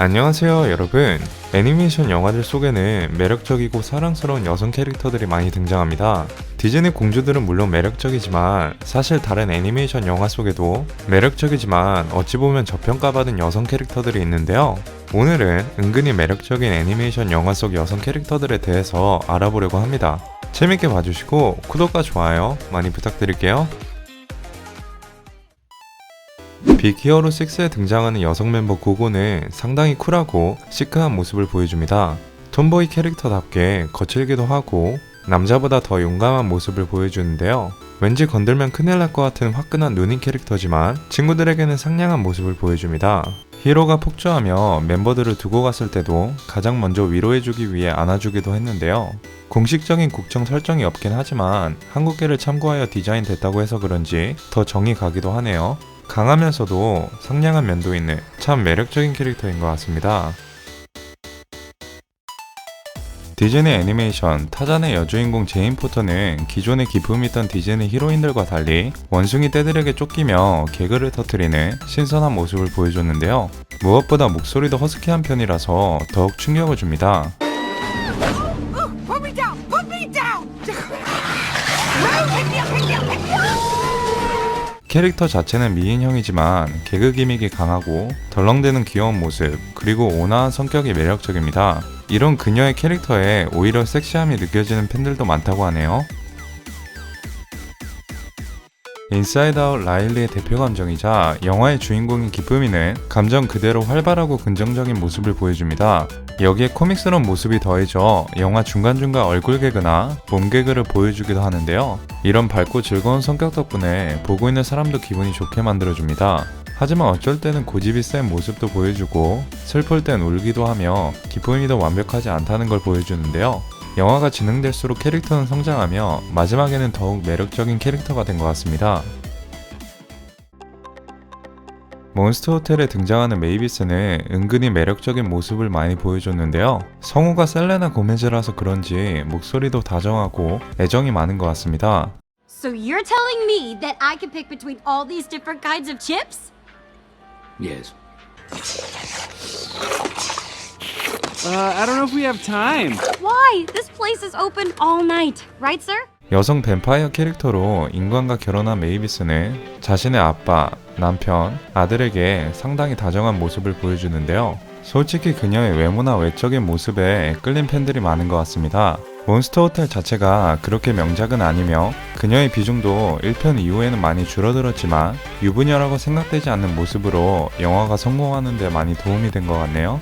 안녕하세요 여러분. 애니메이션 영화들 속에는 매력적이고 사랑스러운 여성 캐릭터들이 많이 등장합니다. 디즈니 공주들은 물론 매력적이지만 사실 다른 애니메이션 영화 속에도 매력적이지만 어찌 보면 저평가받은 여성 캐릭터들이 있는데요. 오늘은 은근히 매력적인 애니메이션 영화 속 여성 캐릭터들에 대해서 알아보려고 합니다. 재밌게 봐주시고 구독과 좋아요 많이 부탁드릴게요. 빅히어로 6에 등장하는 여성 멤버 고고는 상당히 쿨하고 시크한 모습을 보여줍니다. 톰보이 캐릭터답게 거칠기도 하고 남자보다 더 용감한 모습을 보여주는데요. 왠지 건들면 큰일 날 것 같은 화끈한 누님 캐릭터지만 친구들에게는 상냥한 모습을 보여줍니다. 히로가 폭주하며 멤버들을 두고 갔을 때도 가장 먼저 위로해주기 위해 안아주기도 했는데요. 공식적인 국정 설정이 없긴 하지만 한국계를 참고하여 디자인됐다고 해서 그런지 더 정이 가기도 하네요. 강하면서도 상냥한 면도 있는 참 매력적인 캐릭터인 것 같습니다. 디즈니 애니메이션 타잔의 여주인공 제인 포터는 기존에 기품이 있던 디즈니 히로인들과 달리 원숭이 떼들에게 쫓기며 개그를 터뜨리는 신선한 모습을 보여줬는데요. 무엇보다 목소리도 허스키한 편이라서 더욱 충격을 줍니다. 캐릭터 자체는 미인형이지만 개그 기믹이 강하고 덜렁대는 귀여운 모습, 그리고 온화한 성격이 매력적입니다. 이런 그녀의 캐릭터에 오히려 섹시함이 느껴지는 팬들도 많다고 하네요. 인사이드 아웃 라일리의 대표 감정이자 영화의 주인공인 기쁨이는 감정 그대로 활발하고 긍정적인 모습을 보여줍니다. 여기에 코믹스러운 모습이 더해져 영화 중간중간 얼굴 개그나 몸 개그를 보여주기도 하는데요. 이런 밝고 즐거운 성격 덕분에 보고 있는 사람도 기분이 좋게 만들어줍니다. 하지만 어쩔 때는 고집이 센 모습도 보여주고 슬플 땐 울기도 하며 기쁨이도 완벽하지 않다는 걸 보여주는데요. 영화가 진행될수록 캐릭터는 성장하며 마지막에는 더욱 매력적인 캐릭터가 된 것 같습니다. 몬스터 호텔에 등장하는 메이비스는 은근히 매력적인 모습을 많이 보여줬는데요. 성우가 셀레나 고메즈라서 그런지 목소리도 다정하고 애정이 많은 것 같습니다. So you're telling me that I can pick between all these different kinds of chips? Yes. I don't know if we have time. Why? This place is open all night, right, sir? 여성 뱀파이어 캐릭터로 인간과 결혼한 메이비스는 자신의 아빠, 남편, 아들에게 상당히 다정한 모습을 보여주는데요. 솔직히 그녀의 외모나 외적인 모습에 끌린 팬들이 많은 것 같습니다. 몬스터 호텔 자체가 그렇게 명작은 아니며 그녀의 비중도 1편 이후에는 많이 줄어들었지만 유부녀라고 생각되지 않는 모습으로 영화가 성공하는 데 많이 도움이 된 것 같네요.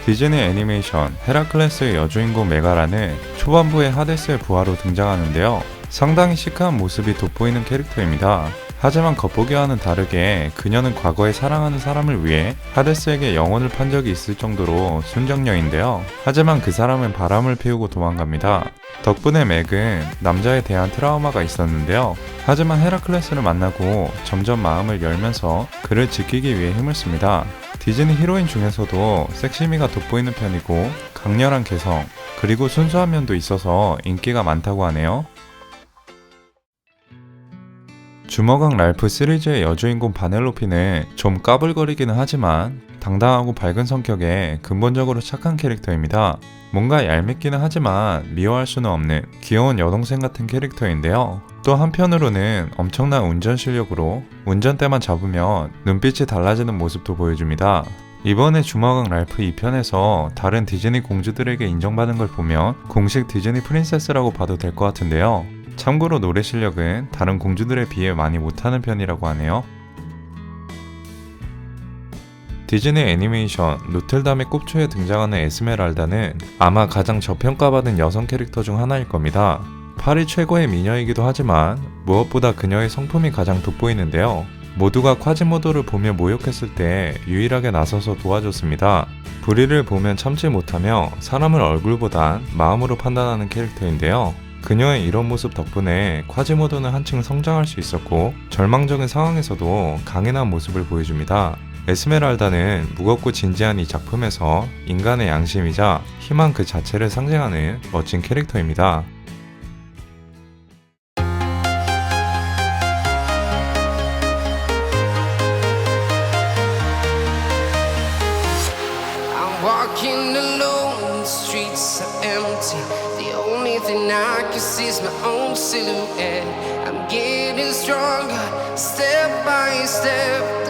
디즈니 애니메이션 헤라클레스의 여주인공 메가라는 초반부에 하데스의 부하로 등장하는데요. 상당히 시크한 모습이 돋보이는 캐릭터입니다. 하지만 겉보기와는 다르게 그녀는 과거에 사랑하는 사람을 위해 하데스에게 영혼을 판 적이 있을 정도로 순정녀인데요. 하지만 그 사람은 바람을 피우고 도망갑니다. 덕분에 맥은 남자에 대한 트라우마가 있었는데요. 하지만 헤라클레스를 만나고 점점 마음을 열면서 그를 지키기 위해 힘을 씁니다. 디즈니 히로인 중에서도 섹시미가 돋보이는 편이고 강렬한 개성, 그리고 순수한 면도 있어서 인기가 많다고 하네요. 주먹왕 랄프 시리즈의 여주인공 바넬로피는 좀 까불거리기는 하지만 당당하고 밝은 성격에 근본적으로 착한 캐릭터입니다. 뭔가 얄밉기는 하지만 미워할 수는 없는 귀여운 여동생 같은 캐릭터인데요. 또 한편으로는 엄청난 운전 실력으로 운전대만 잡으면 눈빛이 달라지는 모습도 보여줍니다. 이번에 주먹왕 랄프 2편에서 다른 디즈니 공주들에게 인정받은 걸 보면 공식 디즈니 프린세스라고 봐도 될 것 같은데요. 참고로 노래 실력은 다른 공주들에 비해 많이 못하는 편이라고 하네요. 디즈니 애니메이션 노틀담의 꼽초에 등장하는 에스메랄다는 아마 가장 저평가받은 여성 캐릭터 중 하나일 겁니다. 파리 최고의 미녀이기도 하지만 무엇보다 그녀의 성품이 가장 돋보이는데요. 모두가 콰지모도를 보며 모욕했을 때 유일하게 나서서 도와줬습니다. 불의를 보면 참지 못하며 사람을 얼굴보단 마음으로 판단하는 캐릭터인데요. 그녀의 이런 모습 덕분에 콰지모도는 한층 성장할 수 있었고 절망적인 상황에서도 강인한 모습을 보여줍니다. 에스메랄다는 무겁고 진지한 이 작품에서 인간의 양심이자 희망 그 자체를 상징하는 멋진 캐릭터입니다. thing I can see is my own silhouette. I'm getting stronger, step by step.